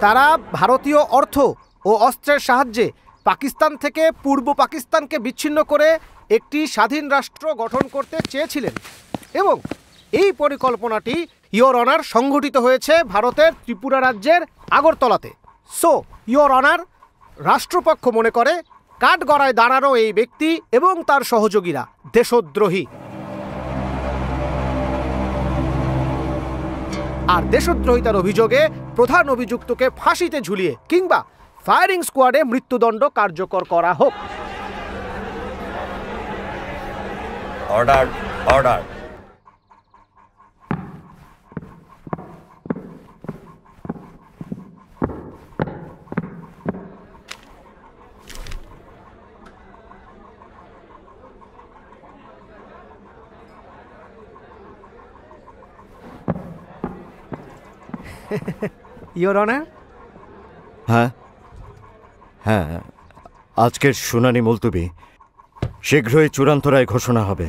তারা ভারতীয় অর্থ ও অস্ত্রের সাহায্যে পাকিস্তান থেকে পূর্ব পাকিস্তানকে বিচ্ছিন্ন করে একটি স্বাধীন রাষ্ট্র গঠন করতে চেয়েছিলেন এবং এই পরিকল্পনাটি ইয়োর অনার সংঘটিত হয়েছে ভারতের ত্রিপুরা রাজ্যের আগরতলাতে। সো ইয়োর অনার, রাষ্ট্রপক্ষ মনে করে কাঠগড়ায় দাঁড়ানো এই ব্যক্তি এবং তার সহযোগীরা দেশদ্রোহী, আর দেশদ্রোহিতার অভিযোগে প্রধান অভিযুক্তকে ফাঁসিতে ঝুলিয়ে কিংবা ফায়ারিং স্কোয়াডে মৃত্যুদণ্ড কার্যকর করা হোক। Order, order. Your honour. হ্যাঁ হ্যাঁ, আজকের শুনানি মুলতবি, শীঘ্রই চূড়ান্ত রায় ঘোষণা হবে।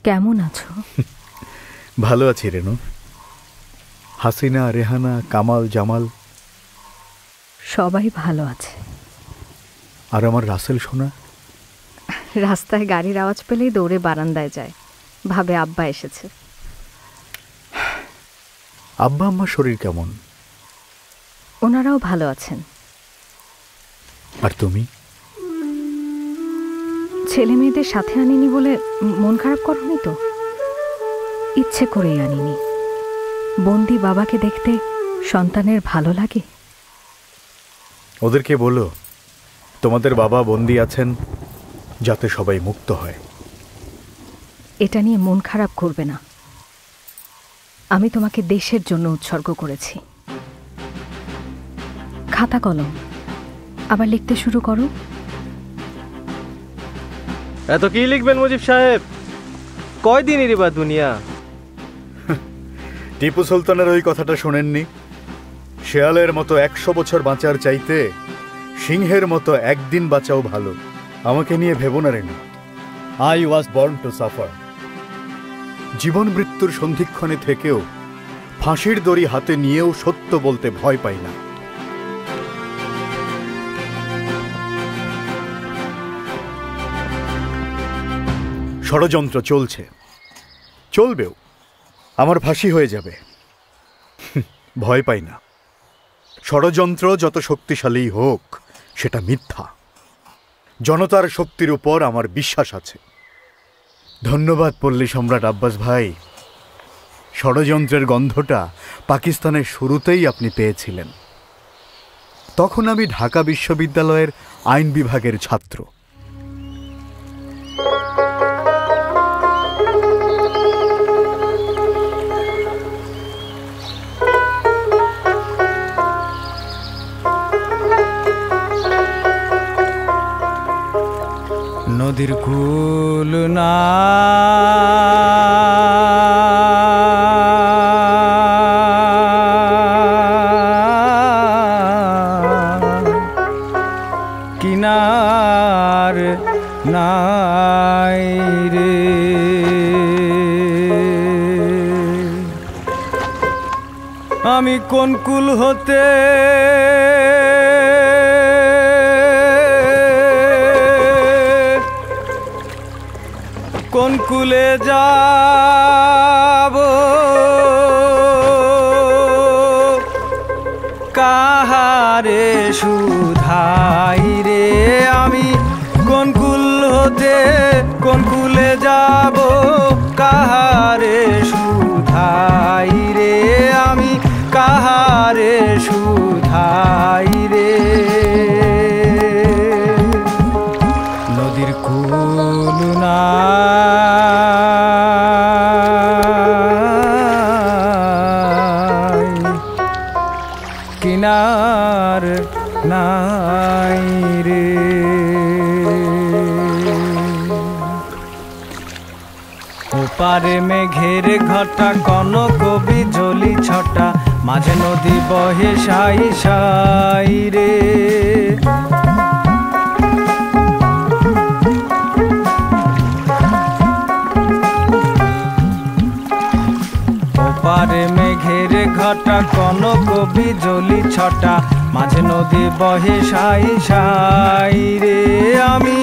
কেমন আছো? ভালো আছি রেনু। হাসিনা, রেহানা, কামাল, জামাল সবাই ভালো আছে। আর আমার রাসেল সোনা? রাস্তায় গাড়ির আওয়াজ পেলেই দৌড়ে বারান্দায় যায়, ভাবে আব্বা এসেছে। আব্বা আম্মার শরীর কেমন? ওনারাও ভালো আছেন। আর তুমি? ছেলে মেয়েদের সাথে আনিনি বলে মন খারাপ করনি তো? ইচ্ছে করেই আনিনি। বন্দি বাবাকে দেখতে সন্তানের ভালো লাগে। ওদেরকে বলো তোমাদের বাবা বন্দি আছেন যাতে সবাই মুক্ত হয়। এটা নিয়ে মন খারাপ করবে না। আমি তোমাকে দেশের জন্য উৎসর্গ করেছি। খাতা কলম আবার লিখতে শুরু করো। এত কি লিখবেন মুজিব সাহেব? কয়দিনেরই বা দুনিয়া। টিপু সুলতানের ওই কথাটা শোনেননি? শেয়ালের মতো 100 বছর বাঁচার চাইতে সিংহের মতো একদিন বাঁচাও ভালো। আমাকে নিয়ে ভেবো না Renu. I was born to suffer. জীবন মৃত্যুর সন্ধিক্ষণে থেকেও ফাঁসির দড়ি হাতে নিয়েও সত্য বলতে ভয় পাই না। ষড়যন্ত্র চলছে, চলবেও। আমার ফাঁসি হয়ে যাবে, ভয় পাই না। ষড়যন্ত্র যত শক্তিশালী হোক সেটা মিথ্যা। জনতার শক্তির উপর আমার বিশ্বাস আছে। ধন্যবাদ পল্লী সম্রাট আব্বাস ভাই। ষড়যন্ত্রের গন্ধটা পাকিস্তানের শুরুতেই আপনি পেয়েছিলেন। তখন আমি ঢাকা বিশ্ববিদ্যালয়ের আইন বিভাগের ছাত্র। নদীর কুল না কিনার নাই রে, আমি কোন কুল হতে কোন কুলে যাব কাহারে সুধাই রে আমি কোন কুল হতে কোন কুলে যাব কাহারে সুধাই রে আমি কাহারে সুধাই রে নদীর কুল নাই কিনার নাই রে ওপারে মেঘের ঘটা কনক বিজলি ছটা মাঝে নদী বহে সাই সাই রে ওপারে মেঘের ঘটা কনক বিজলি ছটা মাঝে নদী বহে সাই সাই রে আমি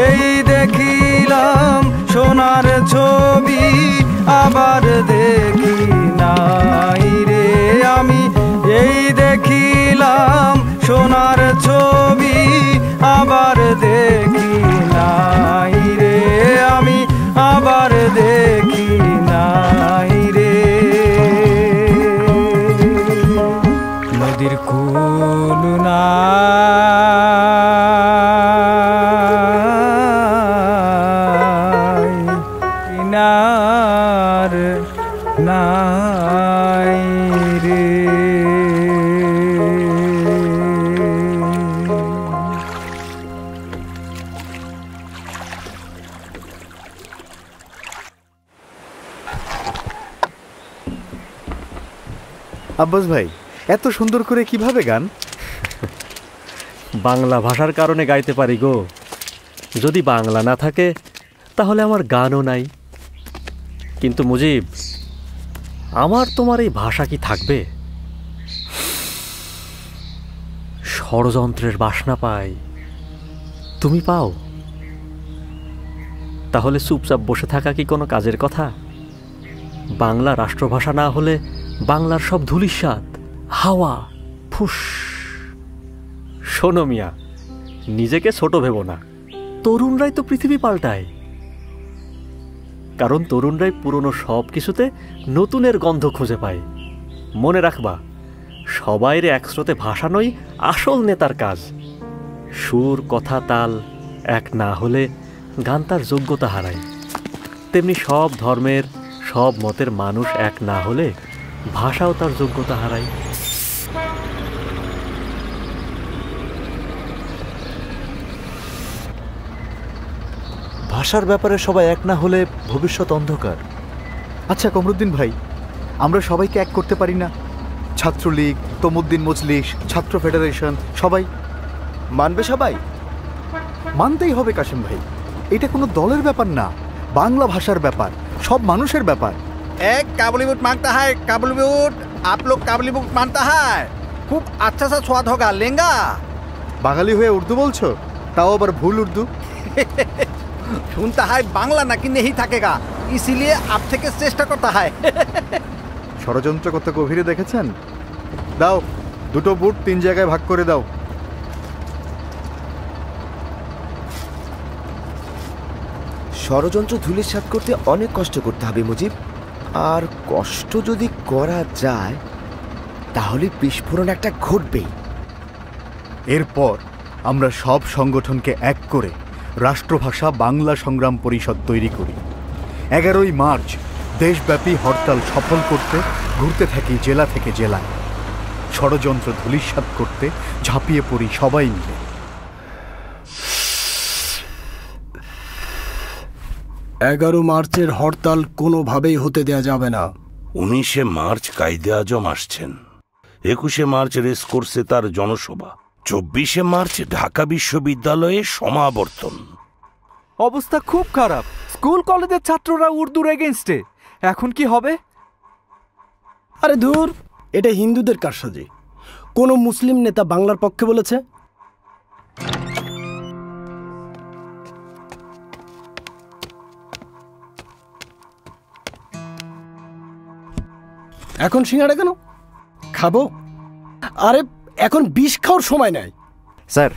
এই দেখিলাম সোনার ছবি আবার দেখি নাই রে আমি এই দেখিলাম সোনার ছবি আবার দেখি নাই রে আমি আবার দেখি নাই রে নদীর কুল নাই কিনার নাই রে আব্বাস ভাই এত সুন্দর করে কিভাবে গান? বাংলা ভাষার কারণে গাইতে পারি গো। যদি বাংলা না থাকে তাহলে আমার গানও নাই। কিন্তু মুজিব, আমার তোমার এই ভাষা কি থাকবে? ষড়যন্ত্রের বাসনা পাই, তুমি পাও। তাহলে চুপচাপ বসে থাকা কি কোনো কাজের কথা? বাংলা রাষ্ট্রভাষা না হলে বাংলার সব ধূলিসাৎ হাওয়া ফুস। শোনো মিয়া, নিজেকে ছোট ভেবো না। তরুণরাই তো পৃথিবী পাল্টায়, কারণ তরুণরাই পুরনো সব কিছুতে নতুনের গন্ধ খুঁজে পায়। মনে রাখবা, সবাইরে একস্রোতে ভাসানোই আসল নেতার কাজ। সুর, কথা, তাল এক না হলে গান তার যোগ্যতা হারায়। তেমনি সব ধর্মের, সব মতের মানুষ এক না হলে ভাষাও তার যোগ্যতা হারায়। ভাষার ব্যাপারে সবাই এক না হলে ভবিষ্যৎ অন্ধকার। আচ্ছা কমরুদ্দিন ভাই, আমরা সবাইকে এক করতে পারি না? ছাত্রলীগ, তমুদ্দিন মজলিস, ছাত্র ফেডারেশন সবাই মানবে সবাই? মানতেই হবে কাশিম ভাই। এটা কোনো দলের ব্যাপার না, বাংলা ভাষার ব্যাপার, সব মানুষের ব্যাপার। एक काबुली बुट मांगता है, काबुली बुट। आप लोग काबुली बुट मानता है, खूब अच्छा सा स्वाद होगा, लेंगा? বাঙালি হয়ে উর্দু বলছো, তাও আবার ভুল উর্দু। सुनता है बांग्ला ना कि नहीं थकेगा, इसीलिए आप থেকে চেষ্টা করতে হয়। ষড়যন্ত্র কত গভীরে দেখেছেন? দাও, দুটো বুট 3 জায়গায় ভাগ করে দাও। ষড়যন্ত্র ধূলিসাৎ করতে অনেক কষ্ট করতে হবে মুজিব। আর কষ্ট যদি করা যায় তাহলে বিস্ফোরণ একটা ঘটবেই। এরপর আমরা সব সংগঠনকে এক করে রাষ্ট্রভাষা বাংলা সংগ্রাম পরিষদ তৈরি করি। 11ই মার্চ দেশব্যাপী হরতাল সফল করতে ঘুরতে থাকি জেলা থেকে জেলায়। ষড়যন্ত্র ধূলিসাৎ করতে ঝাঁপিয়ে পড়ি সবাই মিলে। 11 মার্চের হরতাল কোনোভাবেই হতে দেয়া যাবে না। 19শে মার্চ কায়দে আজম আসছেন, 21শে মার্চ রেসকোর্সে তার জনসভা, 24শে মার্চ ঢাকা বিশ্ববিদ্যালয়ে সমাবর্তন। অবস্থা খুব খারাপ। স্কুল কলেজের ছাত্ররা উর্দুর এগেইনস্টে। এখন কি হবে? আরে ধুর, এটা হিন্দুদের কারসাজি। কোন মুসলিম নেতা বাংলার পক্ষে বলেছে? এখন সিঙ্গাড়া কেন খাবো? আরে এখন বিষ খাওয়ার সময় নাই। স্যার,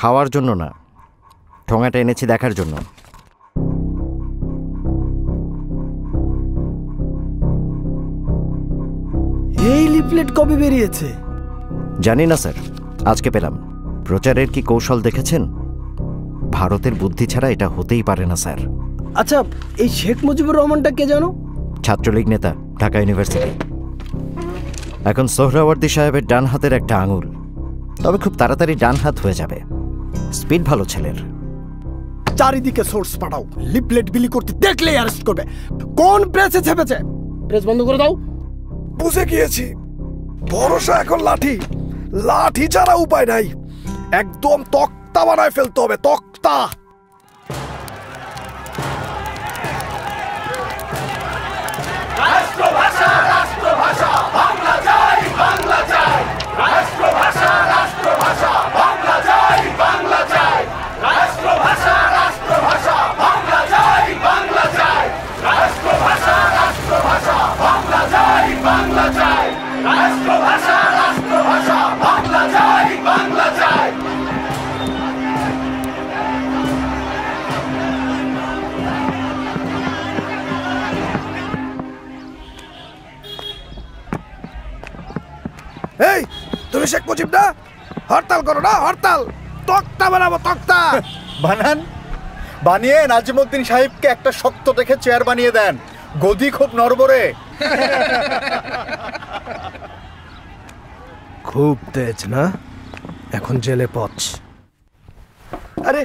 খাওয়ার জন্য না, ঠোঙাটা এনেছি দেখার জন্য। এই লিফলেট কবে বেরিয়েছে? জানি না স্যার, আজকে পেলাম। প্রচারের কি কৌশল দেখেছেন? ভারতের বুদ্ধি ছাড়া এটা হতেই পারে না স্যার। আচ্ছা, এই শেখ মুজিবুর রহমানটা কে জানো? ছাত্রলীগ নেতা, ঢাকা ইউনিভার্সিটি। এখন সোহরাওয়ার্দী সাহেবের ডান হাতের একটা আঙুল, তবে খুব তাড়াতাড়ি ডান হাত হয়ে যাবে। স্পিড ভালো ছেলের। চারিদিকে সোর্স পাঠাও, লিফলেট বিলি করতে দেখলেই অ্যারেস্ট করবে। কোন প্রেসে ছেপেছে? প্রেস বন্ধ করে দাও। বুঝে গিয়েছি, ভরসা এখন লাঠি। লাঠি ছাড়া উপায় নাই, একদম তক্তা বানায় ফেলতে হবে, তক্তা। রাষ্ট্রভাষা রাষ্ট্রভাষা বাংলা চাই, বাংলা চাই। রাষ্ট্রভাষা রাষ্ট্রভাষা বাংলা চাই, বাংলা চাই। রাষ্ট্রভাষা রাষ্ট্রভাষা বাংলা চাই, বাংলা চাই। রাষ্ট্রভাষা রাষ্ট্রভাষা বাংলা চাই, বাংলা চাই। রাষ্ট্রভাষা রাষ্ট্রভাষা বাংলা চাই, বাংলা চাই। এই, তুমি শেখ মুজিব না? হরতাল করো না, হরতাল। তক্তা বানাবো, তক্তা। বানান, বানিয়ে নাজিমউদ্দিন সাহেবকে একটা শক্ত দেখে চেয়ার বানিয়ে দেন। গদি খুব নড়বড়ে। খুব তেজ না? এখন জেলে পচ। আরে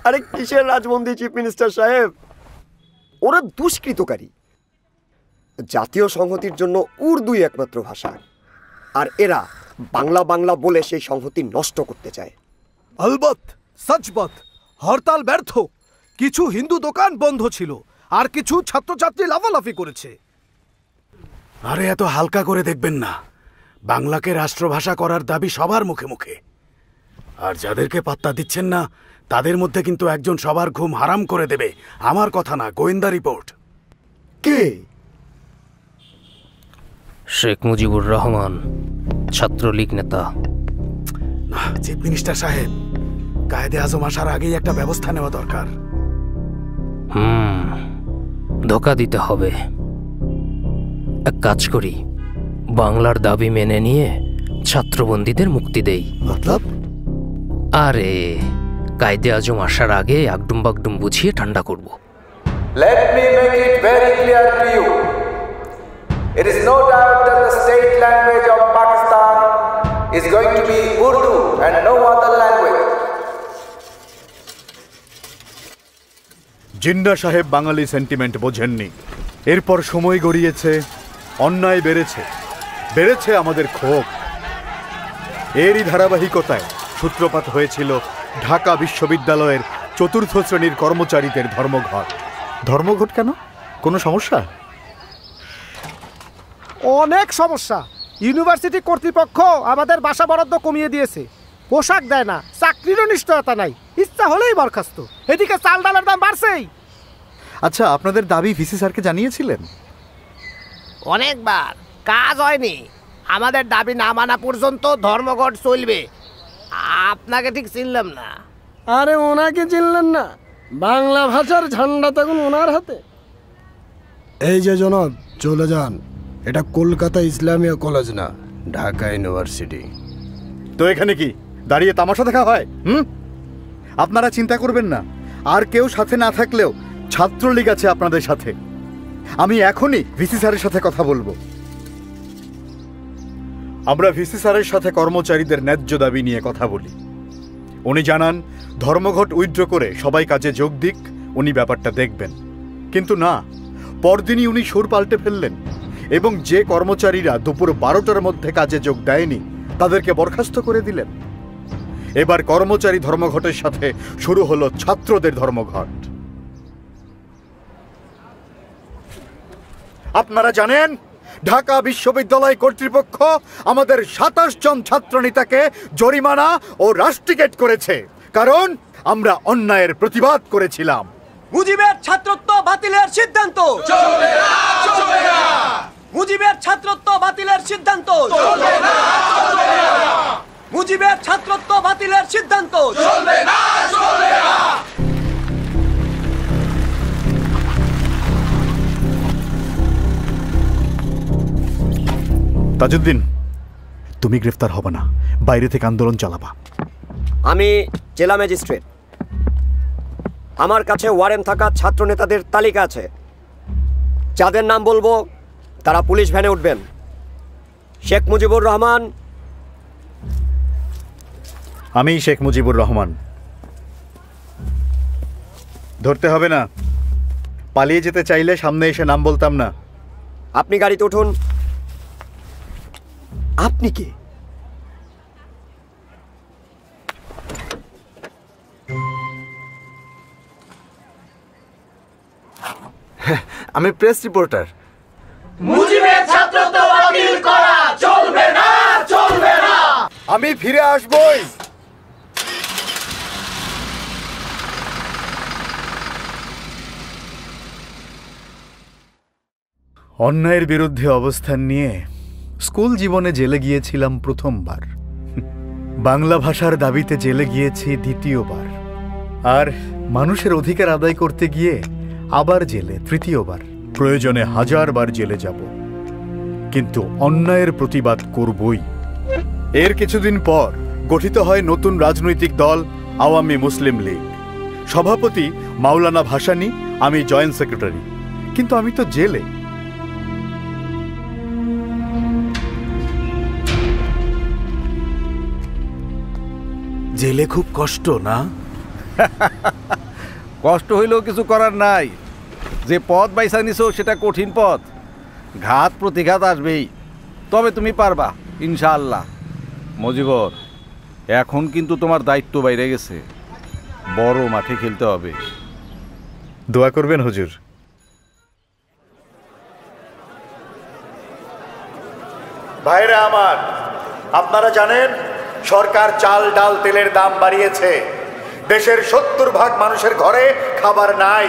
আরে কিসের রাজবন্দী চিফ মিনিস্টার সাহেব? ওরা দুষ্কৃতকারী। জাতীয় সংহতির জন্য উর্দুই একমাত্র ভাষা, আর এরা বাংলা বাংলা বলে সেই সংহতি নষ্ট করতে চায়। আলবত, সচবত, হরতাল ব্যর্থ। কিছু হিন্দু দোকান বন্ধ ছিল, আর কিছু ছাত্রছাত্রী লাফালাফি করেছে। আরে এত হালকা করে দেখবেন না, বাংলাকে রাষ্ট্রভাষা করার দাবি সবার মুখে মুখে। আর যাদেরকে পাত্তা দিচ্ছেন না, তাদের মধ্যে কিন্তু একজন সবার ঘুম হারাম করে দেবে। আমার কথা না, গোয়েন্দা রিপোর্ট। কে? শেখ মুজিবুর রহমান, ছাত্রলীগ নেতা। চিফ মিনিস্টার সাহেব, কায়েদে আজম আসার আগেই একটা ব্যবস্থা নেওয়া দরকার। ধোকা দিতে হবে। এক কাজ করি, বাংলার দাবি মেনে নিয়ে ছাত্রবন্দীদের মুক্তি দেই। মতলব? আরে কায়েদে আজম আসার আগে আগডুম বাগডুম বুঝিয়ে ঠান্ডা করব। Let me make it very clear to you. It is no doubt that the state language of Pakistan is going to be Urdu and no other language. Jinnah সাহেব বাঙালি সেন্টিমেন্ট বোঝেননি। এরপর সময় গড়িয়েছে, অন্যায় বেড়েছে, বেড়েছে আমাদের ক্ষোভ। এরই ধারাবাহিকতায় সূত্রপাত হয়েছিল ঢাকা বিশ্ববিদ্যালয়ের চতুর্থ শ্রেণীর কর্মচারীদের ধর্মঘট। ধর্মঘট কেন? কোনো সমস্যা? অনেক সমস্যা। ইউনিভার্সিটি কর্তৃপক্ষ আমাদের বাসা বরাদ্দ কমিয়ে দিয়েছে, পোশাক দেয় না, চাকরিরও নিশ্চয়তা নাই, ইচ্ছা হলেই বরখাস্ত। এদিকে চাল ডালের দাম বাড়ছেই। আচ্ছা, আপনাদের দাবি ভিসি স্যারকে জানিয়েছিলেন? অনেকবার, কাজ হয়নি। আমাদের দাবি না মানা পর্যন্ত ধর্মঘট চলবে। আপনাকে ঠিক চিনলাম না। আরে ওনাকে চিনলেন না? বাংলা ভাষার ঝান্ডা তখন ওনার হাতে। এই যে জনাব, চলে যান। এটা কলকাতা ইসলামিয়া কলেজ না, ঢাকা ইউনিভার্সিটি। তো এখানে কি দাঁড়িয়ে তামাশা দেখা হয়? আপনারা চিন্তা করবেন না, আর কেউ সাথে না থাকলেও ছাত্রলীগ আছে আপনাদের সাথে। আমি এখনই ভিসি স্যারের সাথে কথা বলবো। আমরা ভিসি স্যারের সাথে কর্মচারীদের ন্যায্য দাবি নিয়ে কথা বলি। উনি জানান ধর্মঘট উইথড্র করে সবাই কাজে যোগ দিক, উনি ব্যাপারটা দেখবেন। কিন্তু না, পরদিনই উনি সুর পাল্টে ফেললেন এবং যে কর্মচারীরা দুপুর 12টার মধ্যে কাজে যোগ দেয়নি তাদেরকে বরখাস্ত করে দিলেন। এবার কর্মচারী ধর্মঘটের সাথে শুরু হলো ছাত্রদের ধর্মঘট। আপনারা জানেন ঢাকা বিশ্ববিদ্যালয় কর্তৃপক্ষ আমাদের 27 জন ছাত্রনেতাকে জরিমানা ও রাস্টিকেট করেছে, কারণ আমরা অন্যায়ের প্রতিবাদ করেছিলাম। মুজিবের ছাত্রত্ব বাতিলের সিদ্ধান্ত চলবে না, চলবে না। মুজিবের ছাত্রত্ব বাতিলের সিদ্ধান্ত চলবে না, চলবে না। মুজিবের ছাত্রত্ব বাতিলের সিদ্ধান্ত চলবে না, চলবে না। তাজউদ্দিন, তুমি গ্রেফতার হবে না, বাইরে থেকে আন্দোলন চালাবা। আমি জেলা ম্যাজিস্ট্রেট, আমার কাছে ওয়ারেন্ট থাকা ছাত্র নেতাদের তালিকা আছে। যাদের নাম বলবো তারা পুলিশ ভ্যানে উঠবেন। শেখ মুজিবুর রহমান। আমি শেখ মুজিবুর রহমান। ধরতে হবে না, পালিয়ে যেতে চাইলে সামনে এসে নাম বলতাম না। আপনি গাড়িতে উঠুন। আপনি কে? আমি প্রেস রিপোর্টার। মুজিবের ছাত্রত্ব বাতিল করা চলবে না, চলবে না। আমি ফিরে আসবই। অন্যায়ের বিরুদ্ধে অবস্থান নিয়ে স্কুল জীবনে জেলে গিয়েছিলাম প্রথমবার, বাংলা ভাষার দাবিতে জেলে গিয়েছি দ্বিতীয়বার, আর মানুষের অধিকার আদায় করতে গিয়ে আবার জেলে তৃতীয়বার। প্রয়োজনে 1000 বার জেলে যাব, কিন্তু অন্যায়ের প্রতিবাদ করবই। এর কিছুদিন পর গঠিত হয় নতুন রাজনৈতিক দল আওয়ামী মুসলিম লীগ। সভাপতি মাওলানা ভাসানী, আমি জয়েন্ট সেক্রেটারি। কিন্তু আমি তো জেলে। জেলে খুব কষ্ট না? কষ্ট হইলেও কিছু করার নাই। যে পথ বাইসা নিছো সেটা কঠিন পথ, ঘাত প্রতিঘাত আসবেই, তবে তুমি পারবা ইনশাআল্লাহ। মজিবর, এখন কিন্তু তোমার দায়িত্ব বাইরে গেছে, বড় মাঠে খেলতে হবে। দোয়া করবেন হুজুর। ভাইরা আমার, আপনারা জানেন সরকার চাল ডাল তেলের দাম বাড়িয়েছে। দেশের 70% মানুষের ঘরে খাবার নাই,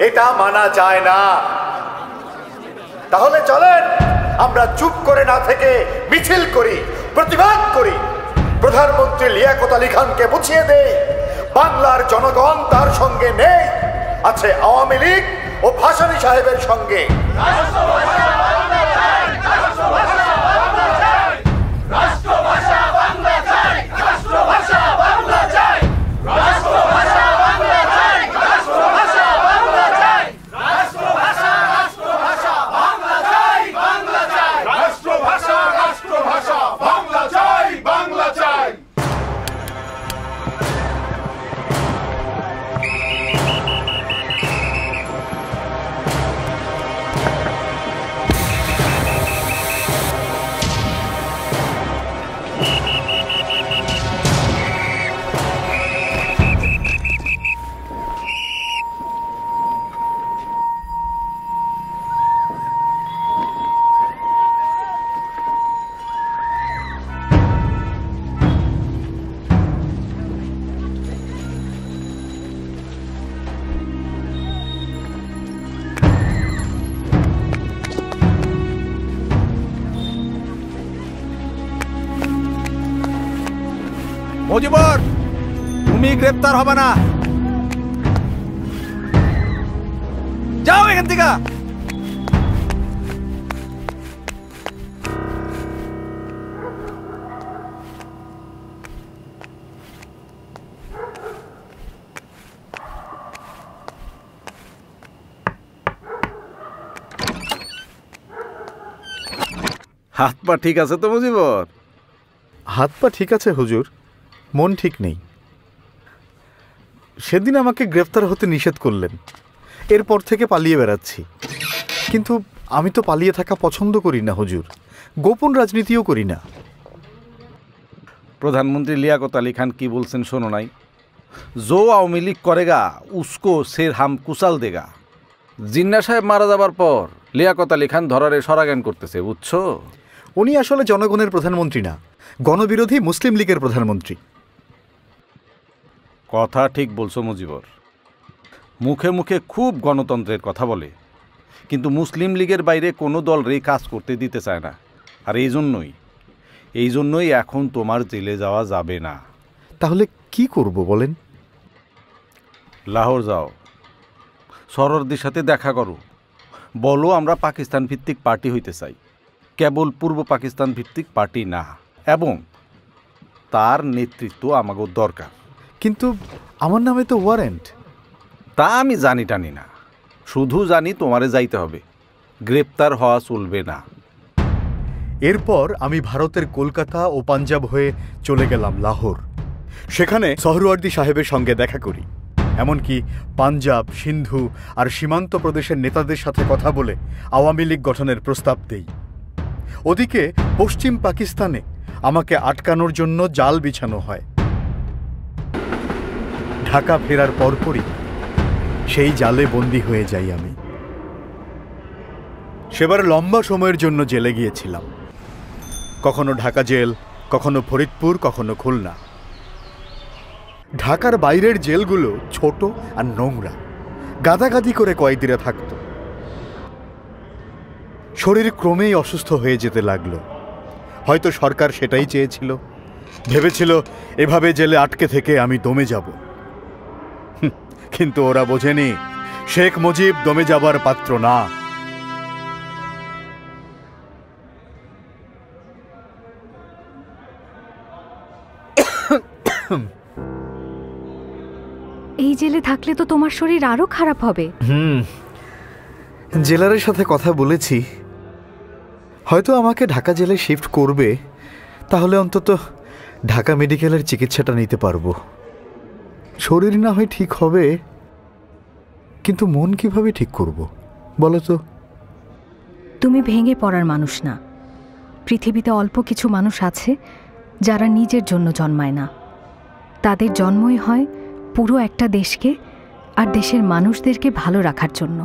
এটা মানা যায় না। তাহলে চলেন আমরা চুপ করে না থেকে মিছিল করি, প্রতিবাদ করি, প্রধানমন্ত্রী লিয়াকত আলী খানকে বুঝিয়ে দেই বাংলার জনগণ তার সঙ্গে নেই, আছে আওয়ামী লীগ ও ভাসানী সাহেবের সঙ্গে। মজিবর, তুমি গ্রেফতার হবে না, যাও এখান থেকে। হাত পা ঠিক আছে তো মজিবর? হাত পা ঠিক আছে হুজুর, মন ঠিক নেই। সেদিন আমাকে গ্রেফতার হতে নিষেধ করলেন, এরপর থেকে পালিয়ে বেড়াচ্ছি। কিন্তু আমি তো পালিয়ে থাকা পছন্দ করি না হুজুর, গোপন রাজনীতিও করি না। প্রধানমন্ত্রী লিয়াকত আলী খান কি বলছেন শোনো নাই? জো আওয়ামী লীগ করেগা উসকো সের হাম কুচাল দেগা। জিন্না সাহেব মারা যাবার পর লিয়াকত আলী খান ধরারে সরাগান করতেছে, বুঝছো? উনি আসলে জনগণের প্রধানমন্ত্রী না, গণবিরোধী মুসলিম লীগের প্রধানমন্ত্রী। কথা ঠিক বলছো মুজিবর, মুখে মুখে খুব গণতন্ত্রের কথা বলে, কিন্তু মুসলিম লীগের বাইরে কোনো দল রে কাজ করতে দিতে চায় না। আর এই জন্যই এখন তোমার জেলে যাওয়া যাবে না। তাহলে কি করব বলেন? লাহোর যাও, সরোয়ারদের সাথে দেখা করো, বলো আমরা পাকিস্তান ভিত্তিক পার্টি হইতে চাই, কেবল পূর্ব পাকিস্তান ভিত্তিক পার্টি না, এবং তার নেতৃত্ব আমাকে দরকার। কিন্তু আমার নামে তো ওয়ারেন্ট। তা আমি জানি টানি না, শুধু জানি তোমারে যাইতে হবে, গ্রেপ্তার হওয়া চলবে না। এরপর আমি ভারতের কলকাতা ও পাঞ্জাব হয়ে চলে গেলাম লাহোর। সেখানে সোহরাওয়ার্দী সাহেবের সঙ্গে দেখা করি। এমনকি পাঞ্জাব, সিন্ধু আর সীমান্ত প্রদেশের নেতাদের সাথে কথা বলে আওয়ামী লীগ গঠনের প্রস্তাব দেই। ওদিকে পশ্চিম পাকিস্তানে আমাকে আটকানোর জন্য জাল বিছানো হয়। ঢাকা ফেরার পরপরই সেই জালে বন্দী হয়ে যাই আমি। সেবার লম্বা সময়ের জন্য জেলে গিয়েছিলাম, কখনো ঢাকা জেল, কখনো ফরিদপুর, কখনো খুলনা। ঢাকার বাইরের জেলগুলো ছোট আর নোংরা, গাদাগাদি করে কয়েদিরা থাকত। শরীর ক্রমেই অসুস্থ হয়ে যেতে লাগলো। হয়তো সরকার সেটাই চেয়েছিল, ভেবেছিল এভাবে জেলে আটকে থেকে আমি দমে যাব। কিন্তু ওরা বোঝেনি শেখ মুজিব দমে যাবার পাত্র না। এই জেলে থাকলে তো তোমার শরীর আরো খারাপ হবে। জেলারের সাথে কথা বলেছি, হয়তো আমাকে ঢাকা জেলে শিফট করবে, তাহলে অন্তত ঢাকা মেডিকেলের চিকিৎসাটা নিতে পারবো। শরীর না হয় ঠিক হবে, কিন্তু মন কিভাবে ঠিক করব বলো তো? তুমি ভেঙে পড়ার মানুষ না। পৃথিবীতে অল্প কিছু মানুষ আছে যারা নিজের জন্য জন্মায় না, তাদের জন্মই হয় পুরো একটা দেশকে আর দেশের মানুষদেরকে ভালো রাখার জন্য।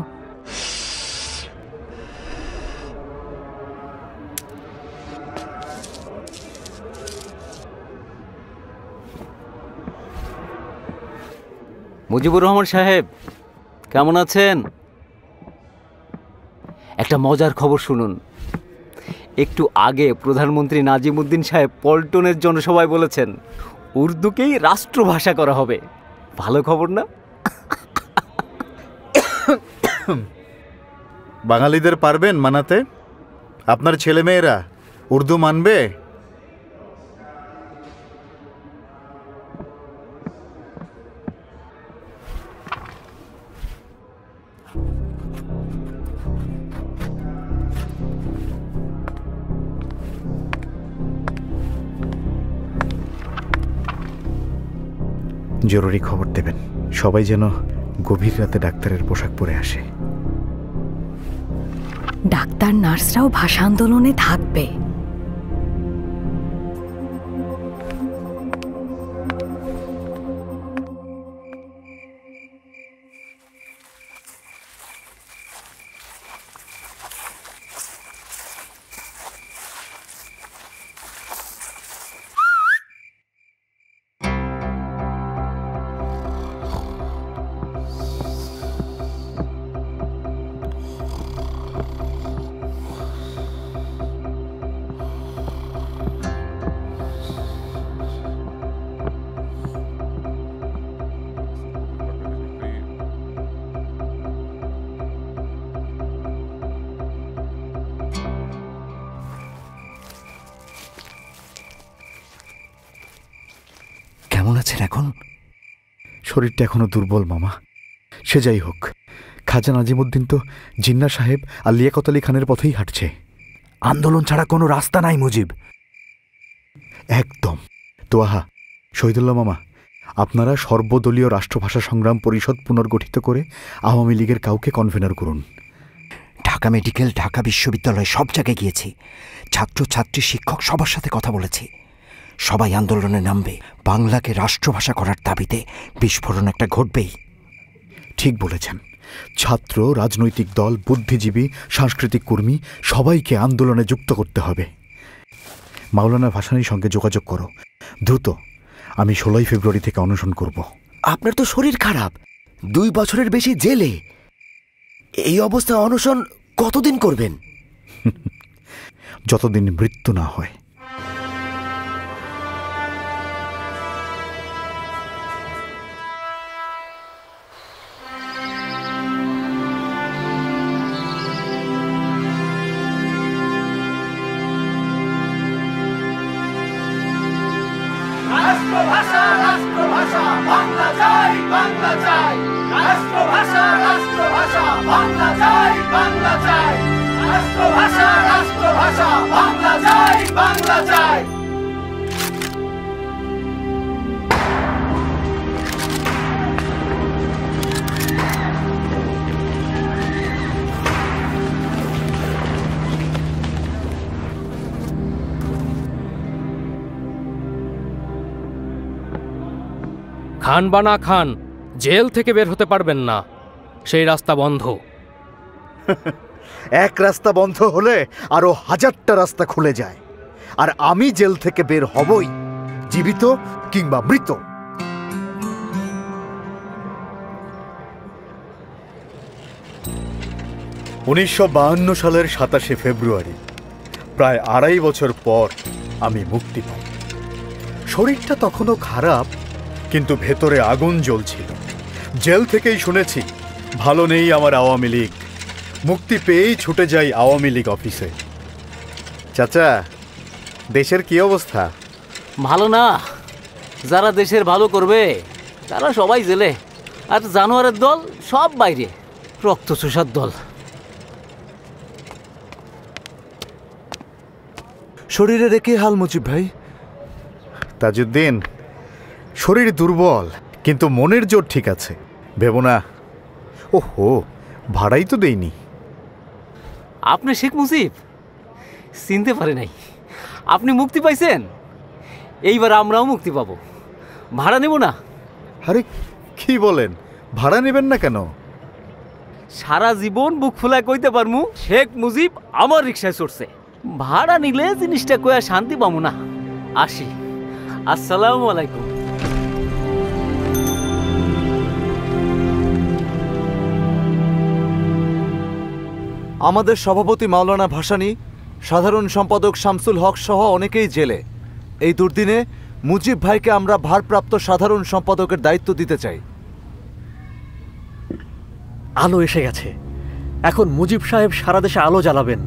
মুজিবুর রহমান সাহেব, কেমন আছেন? একটা মজার খবর শুনুন। একটু আগে প্রধানমন্ত্রী নাজিমুদ্দিন সাহেব পল্টনের জনসভায় বলেছেন উর্দুকেই রাষ্ট্রভাষা করা হবে। ভালো খবর না? বাঙালিদের পারবেন মানাতে? আপনার ছেলেমেয়েরা উর্দু মানবে? জরুরি খবর দেবেন, সবাই যেন গভীর রাতে ডাক্তারের পোশাক পরে আসে। ডাক্তার নার্সরাও ভাষা আন্দোলনে থাকবে। কেমন আছেন এখন? শরীরটা এখনো দুর্বল মামা। সে যাই হোক, খাজা নাজিমুদ্দিন তো জিন্না সাহেব আর লিয়াকত আলী খানের পথেই হাঁটছে। আন্দোলন ছাড়া কোনো রাস্তা নাই মুজিব। একদম। তোয়াহা, শহীদুল্লাহ মামা, আপনারা সর্বদলীয় রাষ্ট্রভাষা সংগ্রাম পরিষদ পুনর্গঠিত করে আওয়ামী লীগের কাউকে কনভেনার করুন। ঢাকা মেডিকেল, ঢাকা বিশ্ববিদ্যালয় সব জায়গায় গিয়েছি, ছাত্র ছাত্রী শিক্ষক সবার সাথে কথা বলেছি। সবাই আন্দোলনে নামবে। বাংলাকে রাষ্ট্রভাষা করার দাবিতে বিস্ফোরণ একটা ঘটবেই। ঠিক বলেছেন। ছাত্র, রাজনৈতিক দল, বুদ্ধিজীবী, সাংস্কৃতিক কর্মী সবাইকে আন্দোলনে যুক্ত করতে হবে। মাওলানা ভাসানীর সঙ্গে যোগাযোগ করো দ্রুত। আমি 16 ফেব্রুয়ারি থেকে অনশন করব। আপনার তো শরীর খারাপ, 2 বছরের বেশি জেলে। এই অবস্থায় অনশন কতদিন করবেন? যতদিন মৃত্যু না হয়। রাষ্ট্রভাষা রাষ্ট্রভাষা বাংলা চাই বাংলা চাই। রাষ্ট্রভাষা রাষ্ট্রভাষা বাংলা চাই বাংলা চাই। রাষ্ট্রভাষা রাষ্ট্রভাষা বাংলা চাই বাংলা চাই। খান বানা খান, জেল থেকে বের হতে পারবেন না, সেই রাস্তা বন্ধ। এক রাস্তা বন্ধ হলে আরো হাজারটা রাস্তা খুলে যায়, আর আমি জেল থেকে বের হবই, জীবিত কিংবা মৃত। সালের 27শে ফেব্রুয়ারি, প্রায় 2.5 বছর পর আমি মুক্তি পাই। শরীরটা তখনও খারাপ, কিন্তু ভেতরে আগুন জ্বলছিল। জেল থেকেই শুনেছি ভালো নেই আমার আওয়ামী লীগ। মুক্তি পেয়েই ছুটে যাই আওয়ামী লীগ অফিসে। চাচা, দেশের কি অবস্থা? ভালো না। যারা দেশের ভালো করবে তারা সবাই জেলে, আর জানোয়ারের দল সব বাইরে, রক্ত চোষার দল। শরীরে রেখে হাল মুজিব ভাই? তাজউদ্দিন, শরীর দুর্বল, কিন্তু মনের জোর ঠিক আছে। ভেবো না। ওহো, ভাড়াই তো দেইনি। আপনি শেখ মুজিব? চিনতে পারে নাই। আপনি মুক্তি পাইছেন, এইবার আমরাও মুক্তি পাবো। ভাড়া নেব না। আরে কি বলেন, ভাড়া নেবেন না কেন? সারা জীবন বুক ফুলায় কইতে পারমু শেখ মুজিব আমার রিক্সায় চড়ছে। ভাড়া নিলে জিনিসটা কয়া শান্তি পাবো না। আসি, আসসালামু আলাইকুম। আমাদের সভাপতি মাওলানা ভাসানী, সাধারণ সম্পাদক শামসুল হক সহ অনেকেই জেলে। এই দুর্দিনে মুজিব ভাইকে আমরা ভারপ্রাপ্ত সাধারণ সম্পাদকের দায়িত্ব দিতে চাই। আলো এসে গেছে। এখন মুজিব সাহেব সারা দেশে আলো জ্বালাবেন,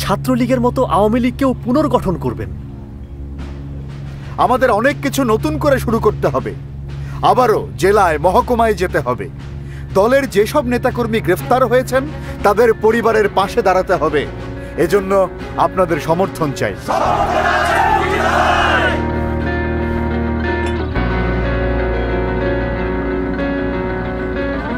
ছাত্রলীগের মতো আওয়ামী লীগকেও পুনর্গঠন করবেন। আমাদের অনেক কিছু নতুন করে শুরু করতে হবে। আবারও জেলায়, মহকুমায় যেতে হবে। দলের যেসব নেতাকর্মী গ্রেফতার হয়েছেন তাদের পরিবারের পাশে দাঁড়াতে হবে। এজন্য আপনাদের সমর্থন চাই।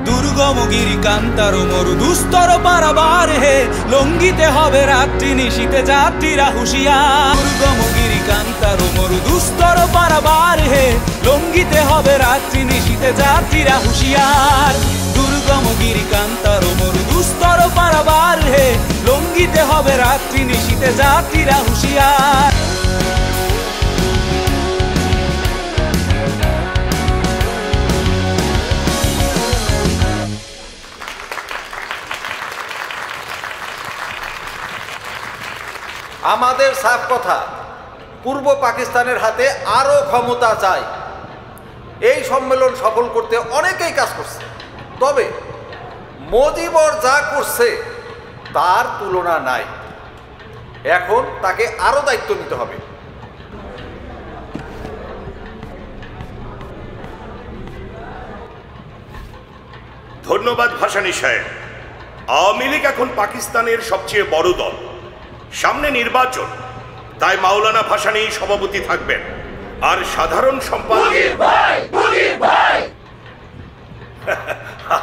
দুর্গমগিরি কান্তার মরু দুস্তর পারাবার হে, লঙ্গিতে হবে রাত্রি নিশীতে যাত্রীরা হুঁশিয়ার। দুর্গমগিরি কান্তার মরু দুস্তর পারাবার হে, লঙ্গিতে হবে রাত্রি নিশীতে যাত্রীরা হুঁশিয়ার। দুর্গমগিরি কান্তার মরু দুস্তর পারাবার হে, লঙ্গিতে হবে রাত্রি নিশীতে যাত্রীরা হুঁশিয়ার। আমাদের সাফ কথা, পূর্ব পাকিস্তানের হাতে আরো ক্ষমতা চাই। এই সম্মেলন সফল করতে অনেকেই কাজ করছে, তবে মুজিবর যা করছে তার তুলনা নাই। এখন তাকে আরো দায়িত্ব নিতে হবে। ধন্যবাদ ভাসানী সাহেব। আওয়ামী লীগ এখন পাকিস্তানের সবচেয়ে বড় দল। সামনে নির্বাচন, তাই মাওলানা ভাসানী সভাপতি থাকবেন, আর সাধারণ সম্পাদক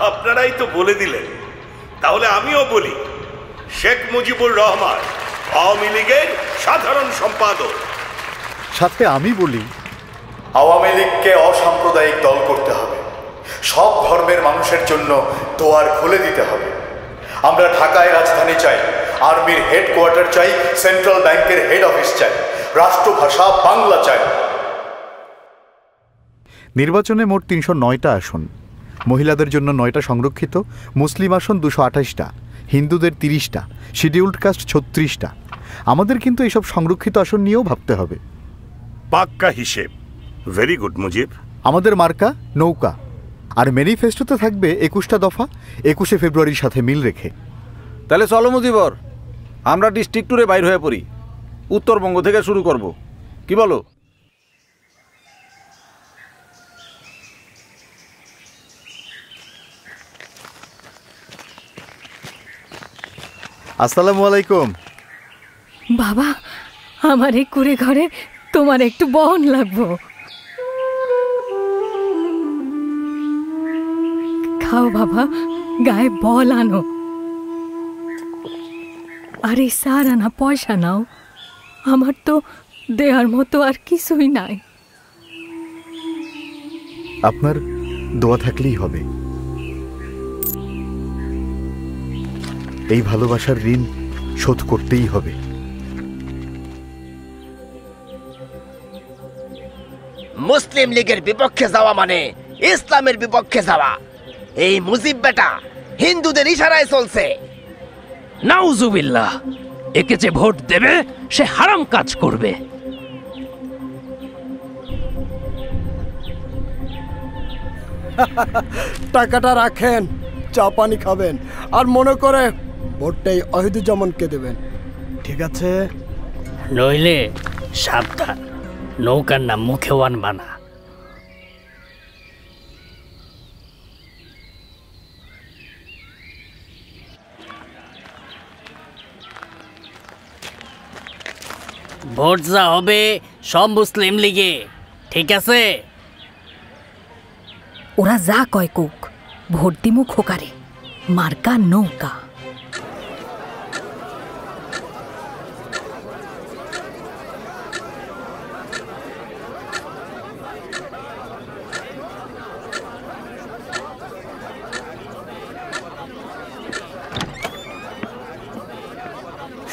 আপনারাই তো বলে দিলেন, তাহলে আমিও বলি, শেখ মুজিবুর রহমান আওয়ামী লীগের সাধারণ সম্পাদক। সাথে আমি বলি, আওয়ামী লীগকে অসাম্প্রদায়িক দল করতে হবে। সব ধর্মের মানুষের জন্য দোয়ার খুলে দিতে হবে। আমরা ঢাকায় রাজধানী চাই, আর্মির হেডকোয়ার্টার চাই, সেন্ট্রাল ব্যাংকের হেড অফিস চাই, রাষ্ট্রভাষা বাংলা চাই। নির্বাচনে মোট 309টা আসন, মহিলাদের জন্য 9টা সংরক্ষিত, মুসলিম আসন 228টা, হিন্দুদের 30টা, শিডিউলড কাস্ট 36টা। আমাদের কিন্তু এইসব সংরক্ষিত আসন নিয়েও ভাবতে হবে। পাক্কা হিসেব। Very good Mujib. আমাদের মার্কা নৌকা, আর ম্যানিফেস্টোতে থাকবে 21টা দফা, 21শে ফেব্রুয়ারির সাথে মিল রেখে। তাহলে চলো মুজিবর, আমরা ডিস্ট্রিক্ট ট্যুরে বাইর হয়ে পড়ি। উত্তরবঙ্গ থেকে শুরু করব, কি বলো? আসসালামু আলাইকুম। বাবা, আমার এই কুড়ে ঘরে তোমার একটু বহন লাগবো। খাও বাবা, গায়ে বল আনো। আরে সার আনা পয়সা নাও, আমার তো দেওয়ার মতো আর কিছুই নাই। আপনার দোয়া থাকলেই হবে। এই ভালোবাসার ঋণ শোধ করতেই হবে। মুসলিম লীগের বিপক্ষে যাওয়া মানে ইসলামের বিপক্ষে যাওয়া। এই মুজিব বেটা হিন্দুদের ইশারায় চলছে। নাউজুবিল্লাহ, একে যে ভোট দেবে সে হারাম কাজ করবে। টাকাটা রাখেন, চা পানি খাবেন, আর মনে করে ভোটটাই অহিদুজ্জামানকে দেবেন, ঠিক আছে? নইলে সাবধান, নৌকার নাম মুখেও আনবা না। ভোট যা হবে সব মুসলিম লীগে, ঠিক আছে? ওরা যা কয় কুক, ভোট দিমু খোকারে, মার্কা নৌকা।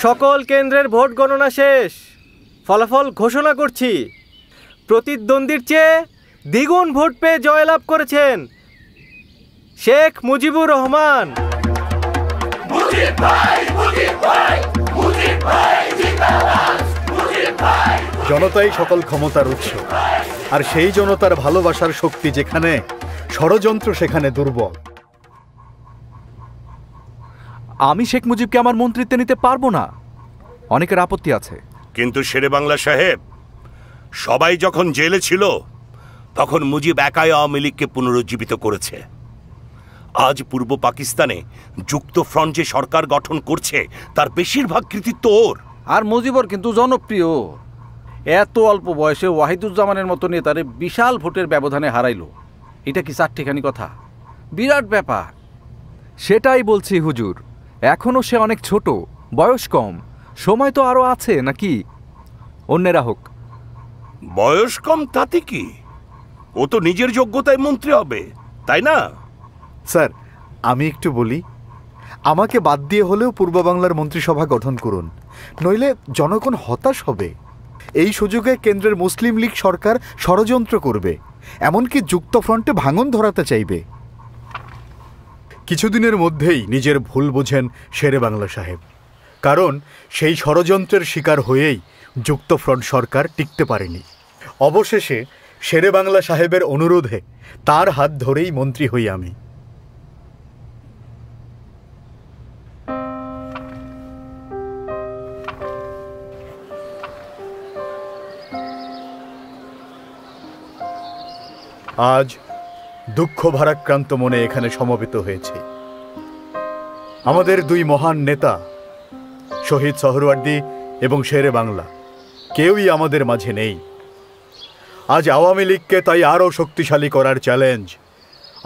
সকল কেন্দ্রের ভোট গণনা শেষ। ফলাফল ঘোষণা করছি। প্রতিদ্বন্দ্বীর চেয়ে দ্বিগুণ ভোট পেয়ে জয়লাভ করেছেন শেখ মুজিবুর রহমান। জনতাই সকল ক্ষমতার উৎস, আর সেই জনতার ভালোবাসার শক্তি যেখানে, ষড়যন্ত্র সেখানে দুর্বল। আমি শেখ মুজিবকে আমার মন্ত্রিত্বে নিতে পারবো না, অনেকের আপত্তি আছে। কিন্তু শেরে বাংলা সাহেব, সবাই যখন জেলে ছিল তখন মুজিব একাই আওয়ামী লীগকে পুনরুজ্জীবিত করেছে। আজ পূর্ব পাকিস্তানে যুক্ত ফ্রন্ট যে সরকার গঠন করছে তার বেশিরভাগ কৃতিত্ব ওর। আর মুজিবর কিন্তু জনপ্রিয়। এত অল্প বয়সে ওয়াহিদুজ্জামানের মতো নেতারে বিশাল ভোটের ব্যবধানে হারাইলো, এটা কি চারটিখানি কথা? বিরাট ব্যাপার। সেটাই বলছি হুজুর, এখনো সে অনেক ছোট, বয়স কম, সময় তো আরো আছে নাকি? অন্যেরা হোক। বয়স কম তাতে কি, ও তো নিজের যোগ্যতায় মন্ত্রী হবে, তাই না? স্যার, আমি একটু বলি, আমাকে বাদ দিয়ে হলেও পূর্ব বাংলার মন্ত্রিসভা গঠন করুন, নইলে জনগণ হতাশ হবে। এই সুযোগে কেন্দ্রের মুসলিম লীগ সরকার ষড়যন্ত্র করবে, এমনকি যুক্ত ফ্রন্টে ভাঙন ধরাতে চাইবে। কিছুদিনের মধ্যেই নিজের ভুল বোঝেন শেরে বাংলা সাহেব, কারণ সেই ষড়যন্ত্রের শিকার হয়েই যুক্ত ফ্রন্ট সরকার টিকতে পারেনি। অবশেষে শেরে বাংলা সাহেবের অনুরোধে তার হাত ধরেই মন্ত্রী হই আমি। আজ দুঃখ ভারাক্রান্ত মনে এখানে সমবেত হয়েছে। আমাদের দুই মহান নেতা শহীদ সোহরাওয়ার্দী এবং শেরে বাংলা কেউই আমাদের মাঝে নেই। আজ আওয়ামী লীগকে তাই আরও শক্তিশালী করার চ্যালেঞ্জ।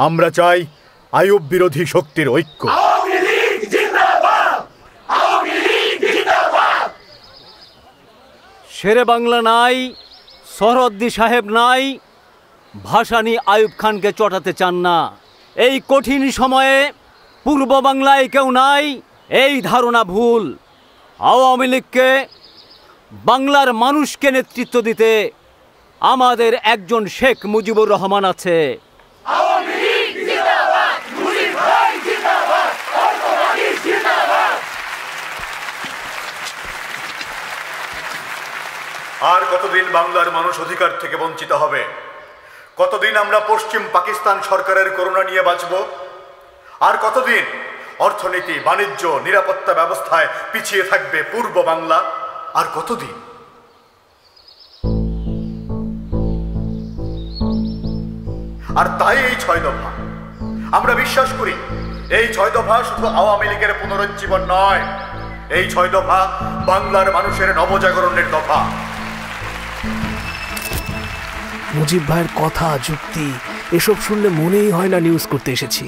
আমরা চাই আইয়ুব বিরোধী শক্তির ঐক্য। শেরে বাংলা নাই, সোহরাওয়ার্দী সাহেব নাই, ভাসানী আইয়ুব খানকে চটাতে চান না। এই কঠিন সময়ে পূর্ব বাংলায় কেউ নাই, এই ধারণা ভুল। আওয়ামী লীগকে, বাংলার মানুষকে নেতৃত্ব দিতে আমাদের একজন শেখ মুজিবুর রহমান আছে। বাংলার মানুষ অধিকার থেকে বঞ্চিত হবে? কতদিন আমরা পশ্চিম পাকিস্তান সরকারের করুণা নিয়ে বাঁচব? আর কতদিন অর্থনীতি, বাণিজ্য, নিরাপত্তা ব্যবস্থায় পিছিয়ে থাকবে পূর্ব বাংলা? আর কতদিন? আর তাই এই 6 দফা আমরা বিশ্বাস করি, এই 6 দফা শুধু আওয়ামী লীগের পুনরুজ্জীবন নয়, এই 6 দফা বাংলার মানুষের নবজাগরণের দফা। মুজিব ভাইয়ের কথা, যুক্তি এসব শুনলে মনেই হয় না নিউজ করতে এসেছি,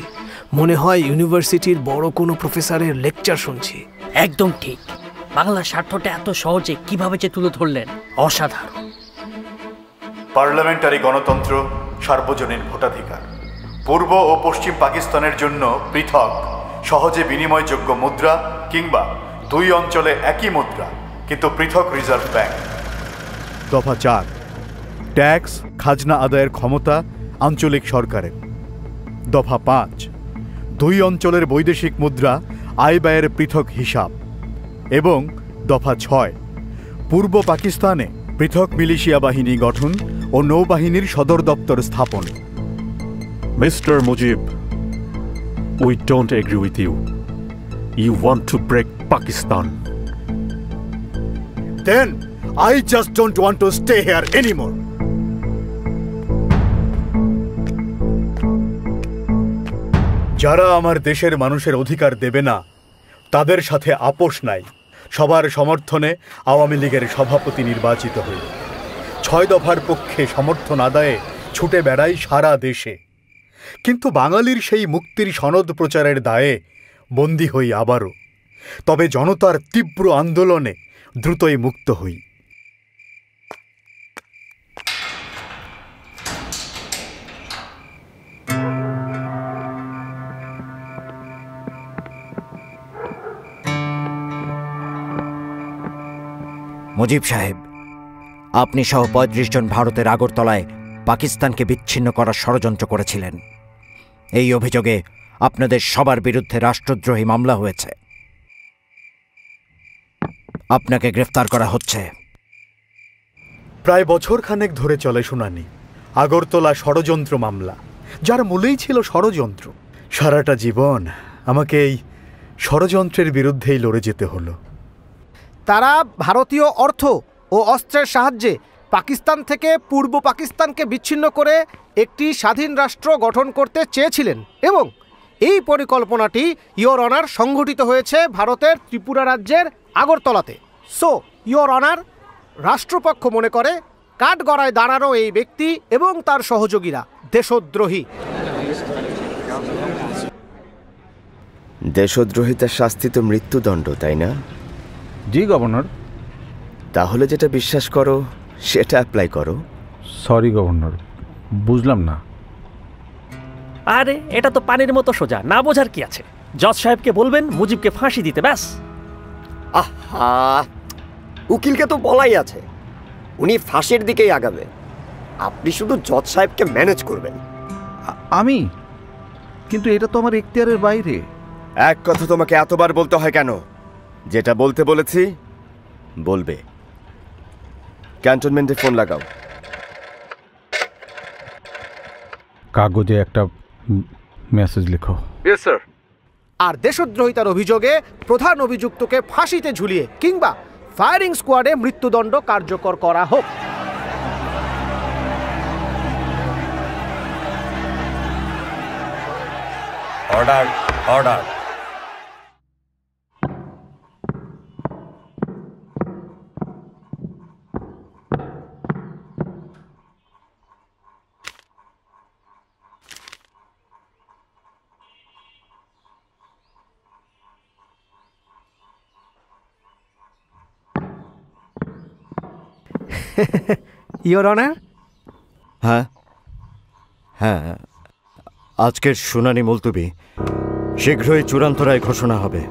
মনে হয় ইউনিভার্সিটির বড় কোনো প্রফেসরের লেকচার শুনছি। একদম ঠিক। বাংলার স্বার্থটা এত সহজে কিভাবে যে তুলে ধরলেন, অসাধারণ। পার্লামেন্টারি গণতন্ত্র, সার্বজনীন ভোটাধিকার, পূর্ব ও পশ্চিম পাকিস্তানের জন্য পৃথক সহজে বিনিময়যোগ্য মুদ্রা, কিংবা 2 অঞ্চলে একই মুদ্রা কিন্তু পৃথক রিজার্ভ ব্যাংক। দফা 4, ট্যাক্স খাজনা আদায়ের ক্ষমতা আঞ্চলিক সরকারের। দফা 5, 2 অঞ্চলের বৈদেশিক মুদ্রা, আয় ব্যয়ের পৃথক হিসাব। এবং দফা 6, পূর্ব পাকিস্তানে পৃথক মিলিশিয়া বাহিনী গঠন ও নৌবাহিনীর সদর দপ্তর স্থাপন। Mr. Mujib, we don't agree with you. You want to break Pakistan. Then I just don't want to stay here anymore. যারা আমার দেশের মানুষের অধিকার দেবে না, তাদের সাথে আপোষ নাই। সবার সমর্থনে আওয়ামী লীগের সভাপতি নির্বাচিত হই। 6 দফার পক্ষে সমর্থন আদায়ে ছুটে বেড়াই সারা দেশে। কিন্তু বাঙালির সেই মুক্তির সনদ প্রচারের দায়ে বন্দী হই আবারও। তবে জনতার তীব্র আন্দোলনে দ্রুতই মুক্ত হই। মুজিব সাহেব, আপনি সহ 35 জন ভারতের আগরতলায় পাকিস্তানকে বিচ্ছিন্ন করার ষড়যন্ত্র করেছিলেন। এই অভিযোগে আপনাদের সবার বিরুদ্ধে রাষ্ট্রদ্রোহী মামলা হয়েছে। আপনাকে গ্রেফতার করা হচ্ছে। প্রায় বছরখানেক ধরে চলে শুনানি আগরতলা ষড়যন্ত্র মামলা, যার মূলেই ছিল ষড়যন্ত্র। সারাটা জীবন আমাকে এই ষড়যন্ত্রের বিরুদ্ধেই লড়ে যেতে হলো। তারা ভারতীয় অর্থ ও অস্ত্রের সাহায্যে পাকিস্তান থেকে পূর্ব পাকিস্তানকে বিচ্ছিন্ন করে একটি স্বাধীন রাষ্ট্র গঠন করতে চেয়েছিলেন এবং এই পরিকল্পনাটি ইয়োর অনার সংঘটিত হয়েছে ভারতের ত্রিপুরা রাজ্যের আগরতলাতে। সো ইয়োর অনার, রাষ্ট্রপক্ষ মনে করে কাঠগড়ায় দাঁড়ানো এই ব্যক্তি এবং তার সহযোগীরা দেশদ্রোহী। দেশদ্রোহিতার শাস্তি তো মৃত্যুদণ্ড, তাই না? জি গভর্নর। তাহলে যেটা বিশ্বাস করো সেটা অ্যাপ্লাই করো। সরি গভর্নর, বুঝলাম না। আরে এটা তো পানির মতো সোজা, না বোঝার কি আছে? জজ সাহেবকে বলবেন মুজিবকে ফাঁসি দিতে, ব্যাস। আহা, উকিলকে তো বলাই আছে, উনি ফাঁসির দিকেই আগাবে। আপনি শুধু জজ সাহেবকে ম্যানেজ করবেন। আমি কিন্তু এটা তো আমার এখতিয়ারের বাইরে। এক কথা তোমাকে এতবার বলতে হয় কেন? যেটা বলতে বলেছি বলবে। ক্যান্টনমেন্টে ফোন লাগাও। কাগজে একটা মেসেজ লেখো। Yes sir. আর দেশদ্রোহিতার অভিযোগে প্রধান অভিযুক্তকে ফাঁসিতে ঝুলিয়ে কিংবা ফায়ারিং স্কোয়াডে মৃত্যুদণ্ড কার্যকর করা হোক। Order, order. Your honour. হ্যাঁ হ্যাঁ, আজকের শুনানি মুলতবি, শীঘ্রই চূড়ান্ত রায় ঘোষণা হবে।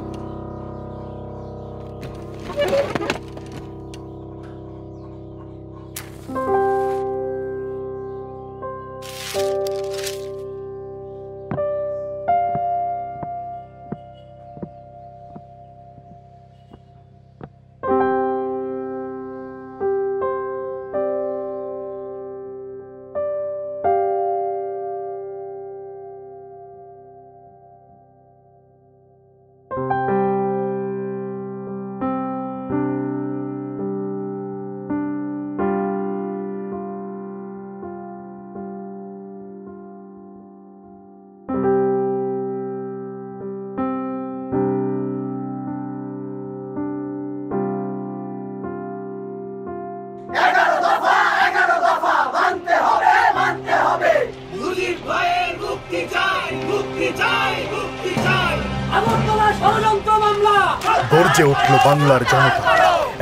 গর্জে উঠল বাংলার জনতা।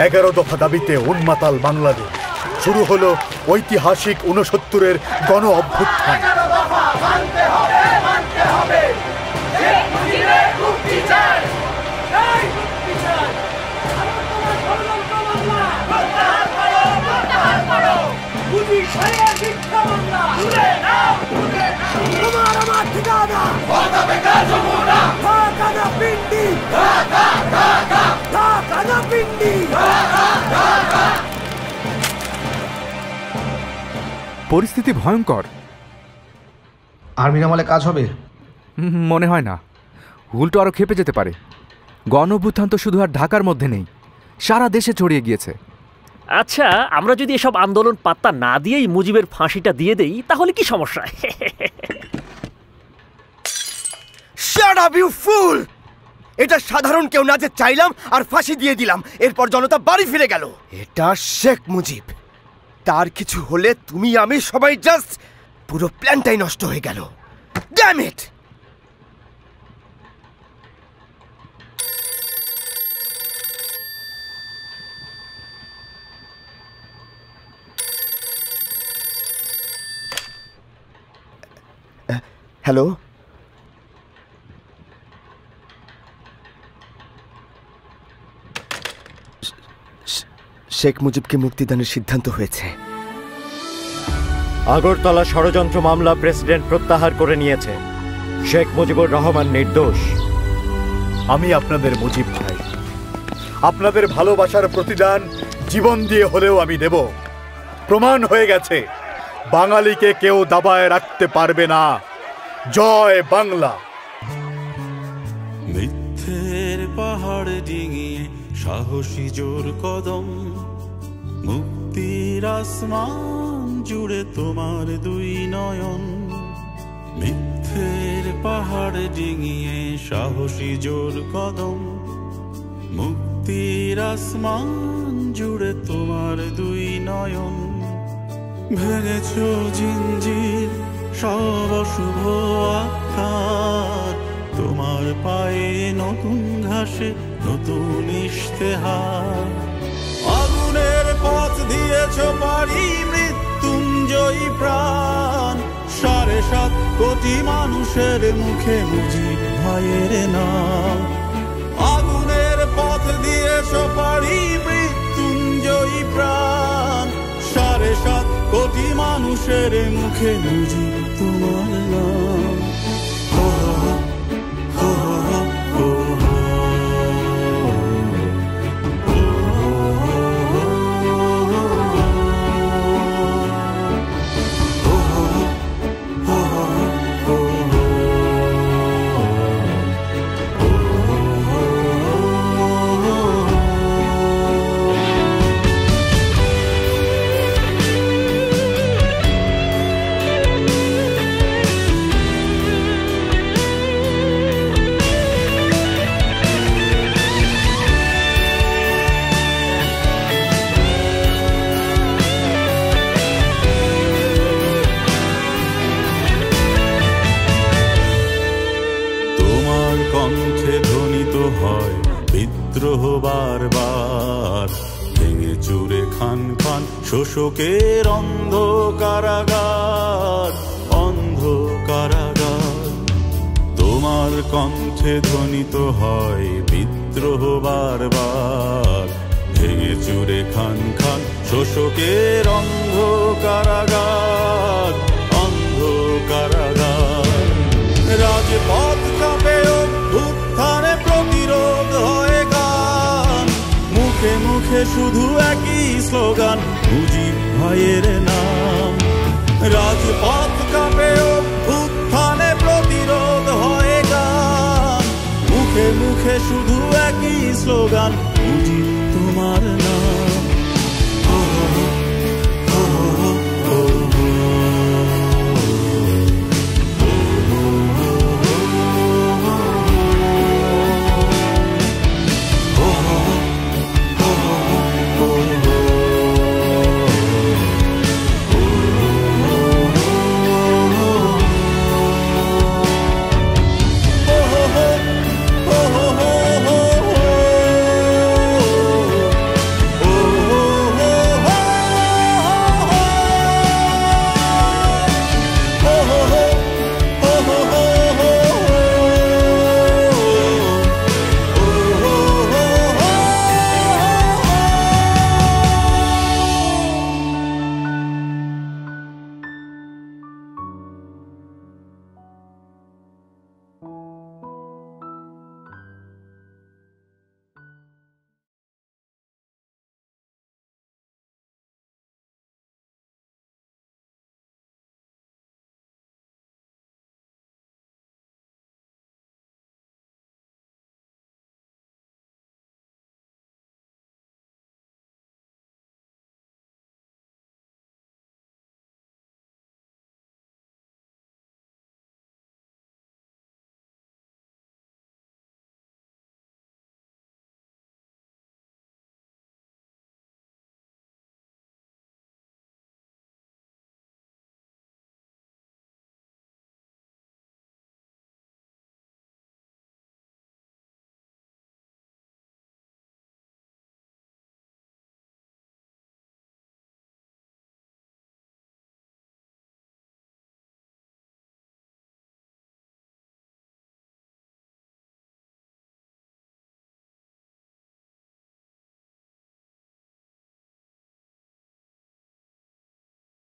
11 দফা দাবিতে উন্মাতাল বাংলাদেশ। শুরু হলো ঐতিহাসিক 69-এর গণ অভ্যুত্থান। পরিস্থিতি ভয়ঙ্কর। আর্মির আমলে কাজ হবে মনে হয় না, উল্টো আরো খেপে যেতে পারে। গণ অভ্যুত্থান তো শুধু আর ঢাকার মধ্যে নেই, সারা দেশে ছড়িয়ে গিয়েছে। আচ্ছা, আমরা যদি এসব আন্দোলন পাত্তা না দিয়েই মুজিবের ফাঁসিটা দিয়ে দেই তাহলে কি সমস্যা? শাট আপ ইউ ফুল! এটা সাধারণ কেউ না যে চাইলাম আর ফাঁসি দিয়ে দিলাম, এরপর জনতা বাড়ি ফিরে গেল। এটা শেখ মুজিব। তার কিছু হলে তুমি আমি সবাই জাস্ট পুরো প্ল্যানটাই নষ্ট হয়ে গেল। Damn it! হ্যালো, শেখ মুজিবকে মুক্তিদানের সিদ্ধান্ত হয়েছে। আগরতলা ষড়যন্ত্র মামলা প্রেসিডেন্ট প্রত্যাহার করে নিয়েছে। শেখ মুজিবুর রহমান নির্দোষ। আমি আপনাদের মুজিব ভাই, আপনাদের ভালোবাসার প্রতিদান জীবন দিয়ে হলেও আমি দেব। প্রমাণ হয়ে গেছে বাঙালিকে কেউ দাবায় রাখতে পারবে না। জয় বাংলা। মিথ্যের পাহাড় ডিঙিয়ে সাহসী জোর কদম, মুক্তির আসমান জুড়ে তোমার দুই নয়ন। মিথ্যের পাহাড় ডিঙিয়ে সাহসী জোর কদম, মুক্তির আসমান জুড়ে তোমার দুই নয়ন। ভেঙেছ জিঞ্জির সব অশুভ আখ্যান, তোমার পায়ে নতুন ঘাসে নতুন ইশতেহার। আগুনের পথ দিয়েছ পারি মৃত্যুঞ্জয়ী প্রাণ, 7.5 কোটি মানুষের মুখে মুজিব ভাইয়ের নাম। আগুনের পথ দিয়েছ পারি মৃত্যুঞ্জয়ী প্রাণ, 7.5 কোটি মানুষের মুখে মুজিব তোমার নাম। বারবার ভেঙে চুরে খান খান শোষকের অন্ধ কারাগার, অন্ধ কারাগার। তোমার কণ্ঠে ধ্বনিত হয় বিদ্রোহ বারবার, ভেঙে চুরে খান খান শোষকের অন্ধ কারাগার, অন্ধ কারাগার। রাজপথ কাঁপে অভ্যুত্থানে প্রতিরোধ হয় গান, মুখে মুখে শুধু একই স্লোগান, মুজিব ভাইয়ের নাম। রাজপথ কাঁপে অভ্যুত্থানে প্রতিরোধ হয় গান, মুখে মুখে শুধু একই স্লোগান, মুজিব